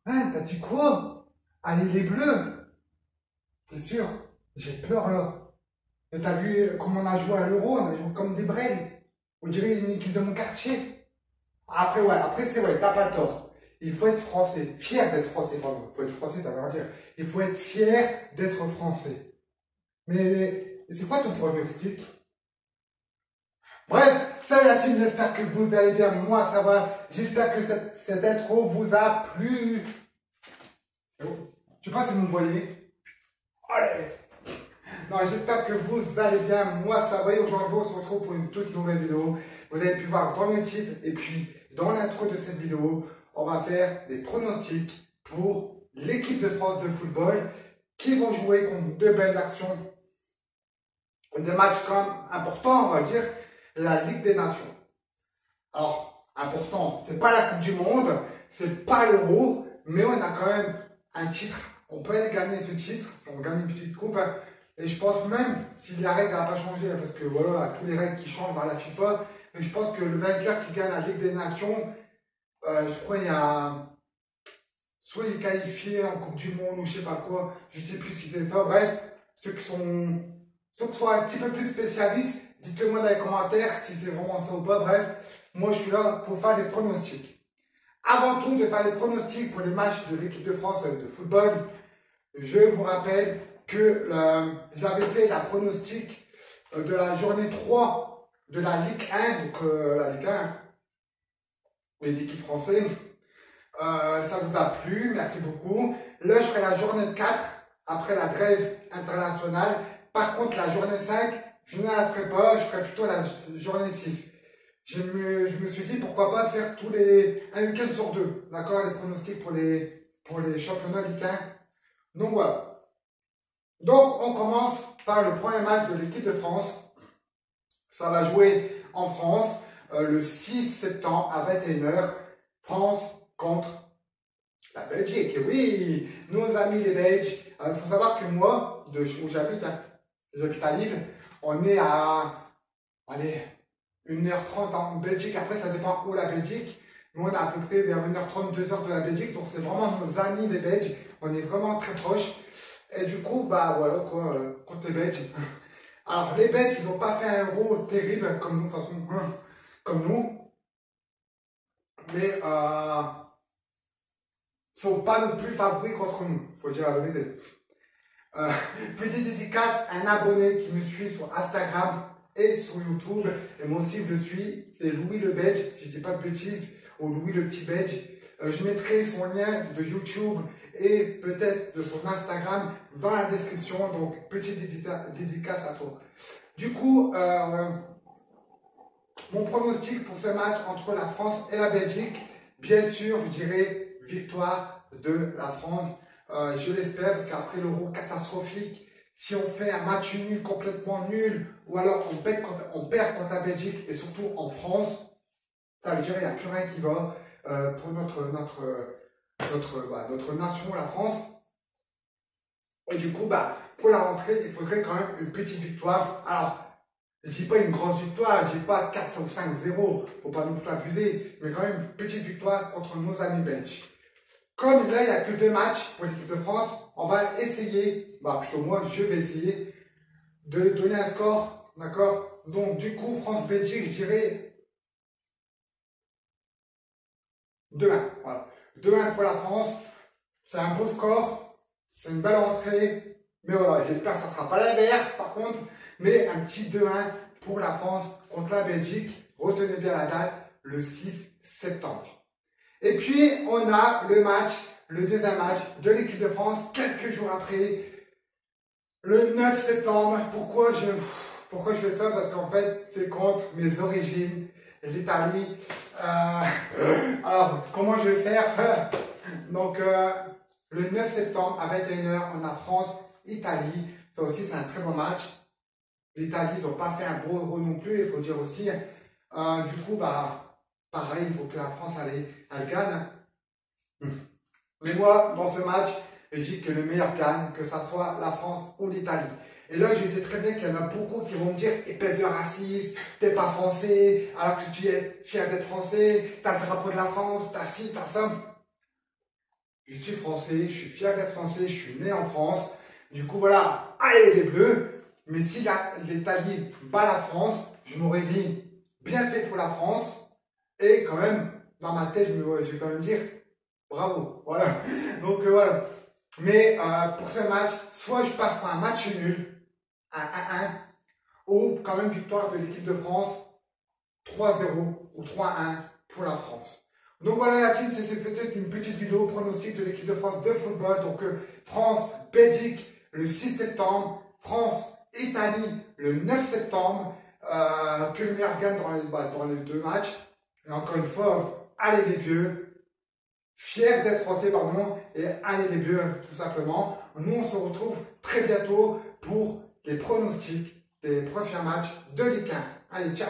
Hein, t'as dit quoi? Allez, les bleus. T'es sûr? J'ai peur là. Et t'as vu comment on a joué à l'Euro? On a joué comme des brels. On dirait une équipe de mon quartier. Après, ouais, après c'est vrai, t'as pas tort. Il faut être français, fier d'être français, pardon. Il faut être français, ça veut rien dire. Il faut être fier d'être français. Mais c'est quoi ton pronostic? Bref, salut la team, j'espère que vous allez bien. Moi, ça va. J'espère que cette intro vous a plu. Oh, je sais pas si vous me voyez. Allez! Non, j'espère que vous allez bien. Moi, ça va. Et aujourd'hui, on se retrouve pour une toute nouvelle vidéo. Vous avez pu voir dans le titre et puis dans l'intro de cette vidéo, on va faire des pronostics pour l'équipe de France de football qui vont jouer contre deux belles actions. Des matchs quand même importants, on va dire, la Ligue des Nations. Alors, important, c'est pas la Coupe du Monde, c'est pas l'Euro, mais on a quand même un titre. On peut aller gagner ce titre, on gagne une petite coupe. Et je pense même, si la règle n'a pas changé, parce que voilà, tous les règles qui changent dans la FIFA, mais je pense que le vainqueur qui gagne la Ligue des Nations, je crois il y a soit il est qualifié en Coupe du Monde ou je sais pas quoi, je sais plus si c'est ça. Bref, ceux qui sont un petit peu plus spécialistes, dites-le moi dans les commentaires si c'est vraiment ça ou pas. Bref, moi je suis là pour faire des pronostics. Avant tout de faire les pronostics pour les matchs de l'équipe de France de football, je vous rappelle que j'avais fait la pronostic de la journée 3 de la Ligue 1, donc la Ligue 1, les équipes françaises. Ça vous a plu, merci beaucoup. Là, je ferai la journée 4 après la trêve internationale. Par contre, la journée 5, je ne la ferai pas, je ferai plutôt la journée 6. Je me suis dit pourquoi pas faire un week-end sur deux, d'accord, les pronostics pour les championnats Ligue 1. Donc voilà. Donc on commence par le premier match de l'équipe de France. Ça va jouer en France le 6 septembre à 21h. France contre la Belgique. Et oui, nos amis les Belges. Il faut savoir que moi, où j'habite, j'habite à Lille, on est à, allez, 1h30 en Belgique. Après, ça dépend où la Belgique. Nous, on est à peu près vers 1h30, 2h de la Belgique. Donc, c'est vraiment nos amis les Belges. On est vraiment très proches. Et du coup, bah voilà quoi, contre les Belges. Alors, les Belges, ils n'ont pas fait un Euro terrible comme nous, de toute façon, comme nous. Mais sont pas non plus favoris contre nous, faut dire la vérité. Petite dédicace à un abonné qui me suit sur Instagram et sur YouTube. Et moi aussi, je le suis. C'est Louis le Belge, si je dis pas de bêtises, ou Louis le petit Belge. Je mettrai son lien de YouTube et peut-être de son Instagram dans la description. Donc, petite dédicace à toi. Du coup, mon pronostic pour ce match entre la France et la Belgique, bien sûr, je dirais victoire de la France. Je l'espère parce qu'après l'Euro catastrophique, si on fait un match nul, complètement nul, ou alors on perd contre la Belgique et surtout en France, ça veut dire qu'il n'y a plus rien qui va pour notre nation, la France. Et du coup, bah, pour la rentrée, il faudrait quand même une petite victoire. Alors, je dis pas une grosse victoire, je dis pas 4 ou 5-0, faut pas non plus abuser, mais quand même une petite victoire contre nos amis belges. Comme là, il n'y a que 2 matchs pour l'équipe de France, on va essayer, bah plutôt moi, je vais essayer de donner un score, d'accord? Donc du coup, France-Belgique, je dirais 2-1, voilà. 2-1 pour la France, c'est un beau score, c'est une belle rentrée, mais voilà, j'espère que ça ne sera pas l'inverse par contre, mais un petit 2-1 pour la France contre la Belgique. Retenez bien la date, le 6 septembre. Et puis, on a le deuxième match de l'équipe de France, quelques jours après, le 9 septembre. Pourquoi je fais ça? Parce qu'en fait, c'est contre mes origines, l'Italie. Alors, comment je vais faire? Donc, le 9 septembre à 21h, on a France-Italie. Ça aussi, c'est un très bon match. L'Italie, ils n'ont pas fait un beau Euro non plus, il faut dire aussi. Du coup, bah, pareil, il faut que la France, elle gagne. Mais moi, dans ce match, je dis que le meilleur gagne, que ça soit la France ou l'Italie. Et là, je sais très bien qu'il y en a beaucoup qui vont me dire espèce de raciste, t'es pas français, alors que tu es fier d'être français, t'as le drapeau de la France, t'as ci, t'as ça. je suis français, je suis fier d'être français, je suis né en France. Du coup, voilà, allez les Bleus. Mais si l'Italie bat la France, je m'aurais dit, bien fait pour la France. Et quand même, dans ma tête, je vais quand même dire, bravo. Voilà. Donc, voilà. Mais pour ce match, soit je passe un match nul, un 1-1, ou quand même victoire de l'équipe de France, 3-0 ou 3-1 pour la France. Donc voilà la team, c'était peut-être une petite vidéo pronostic de l'équipe de France de football. Donc France-Belgique le 6 septembre, France-Italie le 9 septembre, que le meilleur gagne dans les deux matchs. Et encore une fois, allez les Bleus, fiers d'être français, pardon, et allez les Bleus tout simplement. Nous on se retrouve très bientôt pour les pronostics des prochains matchs de Ligue 1. Allez, ciao!